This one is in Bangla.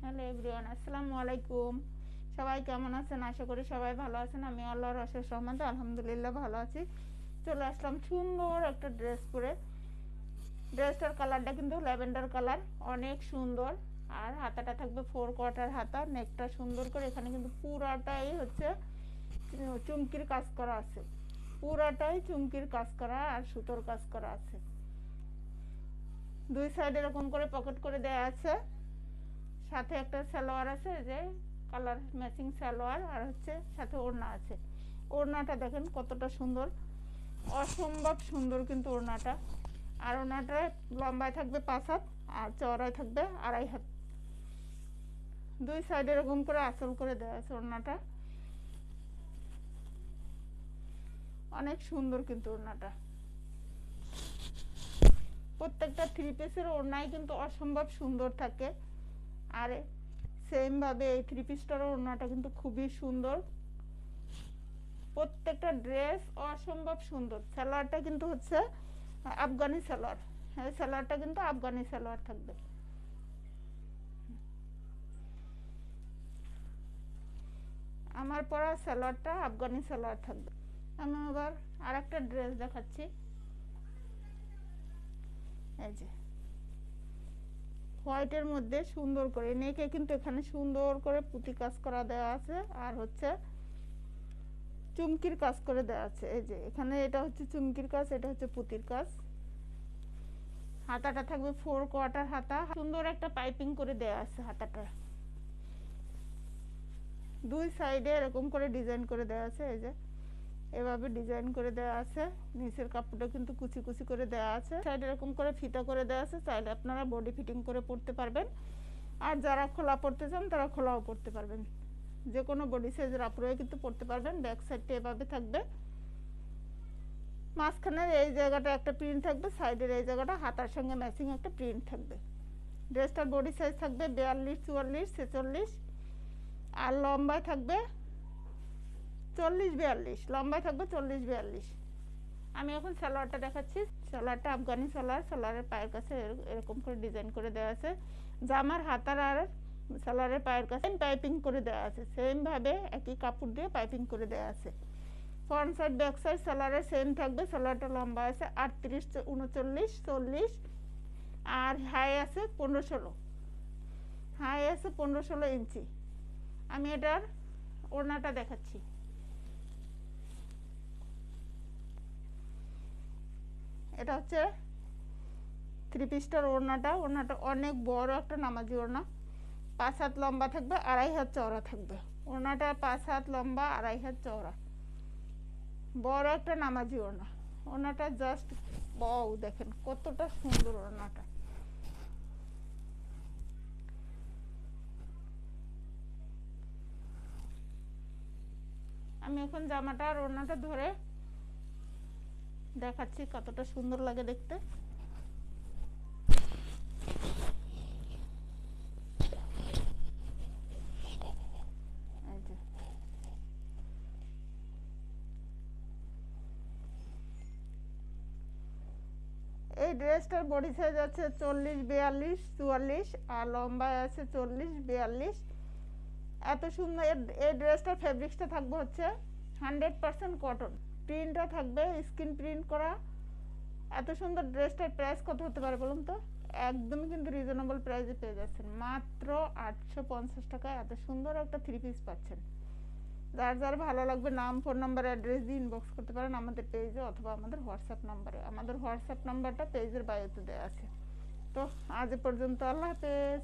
হ্যালো এভরিওয়ান, আসসালামু আলাইকুম। সবাই কেমন আছেন? আশা করি সবাই ভালো আছেন। আমি আল্লাহর অশেষ রহমতে আলহামদুলিল্লাহ ভালো আছি। চলে আসলাম সুন্দর একটা ড্রেস পরে। ড্রেসটার কালারটা কিন্তু ল্যাভেন্ডার কালার, অনেক সুন্দর। আর হাতাটা থাকবে 4 কোয়ার্টার হাতা, নেকটা সুন্দর করে। এখানে কিন্তু পুরাটাই হচ্ছে চুমকির কাজ করা আছে, পুরাটাই চুমকির কাজ করা আর সুতোর কাজ করা আছে। দুই সাইডে এরকম করে পকেট করে দেওয়া আছে। সাথে একটা সালোয়ার আছে, যে কালার ম্যাচিং সালোয়ার, আর হচ্ছে সাথে ওড়না আছে। ওড়নাটা দেখেন কতটা সুন্দর, অসম্ভব সুন্দর কিন্তু ওড়নাটা। আর ওড়নাটা লম্বায় থাকবে 5 হাত আর চওড়ায় থাকবে 2.5 হাত। দুই সাইডে এরকম করে আঁচল করে দেওয়া আছে। ওড়নাটা অনেক সুন্দর কিন্তু ওড়নাটা। প্রত্যেকটা 3 পিসের ওড়নাই কিন্তু অসম্ভব সুন্দর থাকে। আর সেমভাবে এই 3 পিসটার ওড়নাটা কিন্তু খুবই সুন্দর। প্রত্যেকটা ড্রেস অসম্ভব সুন্দর। সালোয়ারটা কিন্তু হচ্ছে আফগানি সালোয়ার। এই সালোয়ারটা কিন্তু আফগানি সালোয়ার থাকবে। আমার পরা সালোয়ারটা আফগানি সালোয়ার থাকবে। আমি আবার আর একটা ড্রেস দেখাচ্ছি। এই যে হোয়াইটের মধ্যে সুন্দর করে নেকে কিন্তু এখানে সুন্দর করে পুঁতি কাজ করা দেওয়া আছে, আর হচ্ছে চুমকির কাজ করে দেওয়া আছে। এই যে এখানে এটা হচ্ছে চুমকির কাজ, এটা হচ্ছে পুঁতির কাজ। হাতাটা থাকবে 4 কোয়ার্টার হাতা, সুন্দর একটা পাইপিং করে দেওয়া আছে হাতাটা। দুই সাইডে এরকম করে ডিজাইন করে দেওয়া আছে। এই যে এভাবে ডিজাইন করে দেওয়া আছে। নিচের কাপড়টা কিন্তু কুচি কুচি করে দেওয়া আছে। সাইডে এরকম করে ফিতা করে দেওয়া আছে। চাইলে আপনারা বডি ফিটিং করে পরতে পারবেন। আর যারা খোলা পরতে চান তারা খোলাও পরতে পারবেন। যে কোনো বডি সাইজের আপুরাই কিন্তু পরতে পারবেন। ব্যাক সাইডটা এভাবে থাকবে। মাঝখানের এই জায়গাটা একটা প্রিন্ট থাকবে, সাইডের এই জায়গাটা হাতার সঙ্গে ম্যাচিং একটা প্রিন্ট থাকবে। ড্রেসটার বডি সাইজ থাকবে 42, 44, 46, আর লম্বায় থাকবে 40, 42। লম্বায় থাকবে 40, 42। আমি এখন সালোয়ারটা দেখাচ্ছি। সালোয়ারটা আফগানি সালোয়ার। সালোয়ারের পায়ের কাছে এরকম করে ডিজাইন করে দেওয়া আছে। জামার হাতার আর সালোয়ারের পায়ের কাছে পাইপিং করে দেওয়া আছে। সেমভাবে একই কাপড় দিয়ে পাইপিং করে দেওয়া আছে। ফ্রন্ট সাইড ব্যাক সাইড সালোয়ারের সেম থাকবে। সালোয়ারটা লম্বা আছে 38, 39, 40, আর হাই আছে 15-16। হাই আছে 15-16 ইঞ্চি। আমি এটার ওড়নাটা দেখাচ্ছি। এটা হচ্ছে 3 পিসটার ওড়নাটা। ওড়নাটা অনেক বড় একটা নামাজি ওড়না। 5 হাত লম্বা থাকবে, 2.5 হাত চওড়া থাকবে। ওড়নাটা 5 হাত লম্বা, 2.5 হাত চওড়া, বড় একটা নামাজি ওড়না। ওড়নাটা জাস্ট ওয়াও, দেখেন কতটা সুন্দর ওড়নাটা। আমি এখন জামাটা আর ওড়নাটা ধরে দেখাচ্ছি কতটা সুন্দর লাগে দেখতে। এই ড্রেসটার বডি সাইজ আছে 40, 42, 44, আর লম্বায় আছে 40, 42। এত সুন্দর এই ড্রেসটার ফেব্রিক্সটা থাকবে হচ্ছে 100% কটন। প্রিন্টটা থাকবে স্ক্রিন প্রিন্ট করা। এত সুন্দর ড্রেসটার প্রাইস কত হতে পারে বলুন তো? একদমই কিন্তু রিজনেবল প্রাইসে পেয়ে যাচ্ছেন, মাত্র 850 টাকায় এত সুন্দর একটা 3 পিস পাচ্ছেন। যার যার ভালো লাগবে নাম, ফোন নাম্বার, অ্যাড্রেস দিয়ে ইনবক্স করতে পারেন আমাদের পেজে অথবা আমাদের হোয়াটসঅ্যাপ নাম্বারে। আমাদের হোয়াটসঅ্যাপ নাম্বারটা পেজের বায়োতে দেওয়া আছে। তো আজ পর্যন্ত, আল্লাহ হাফেজ।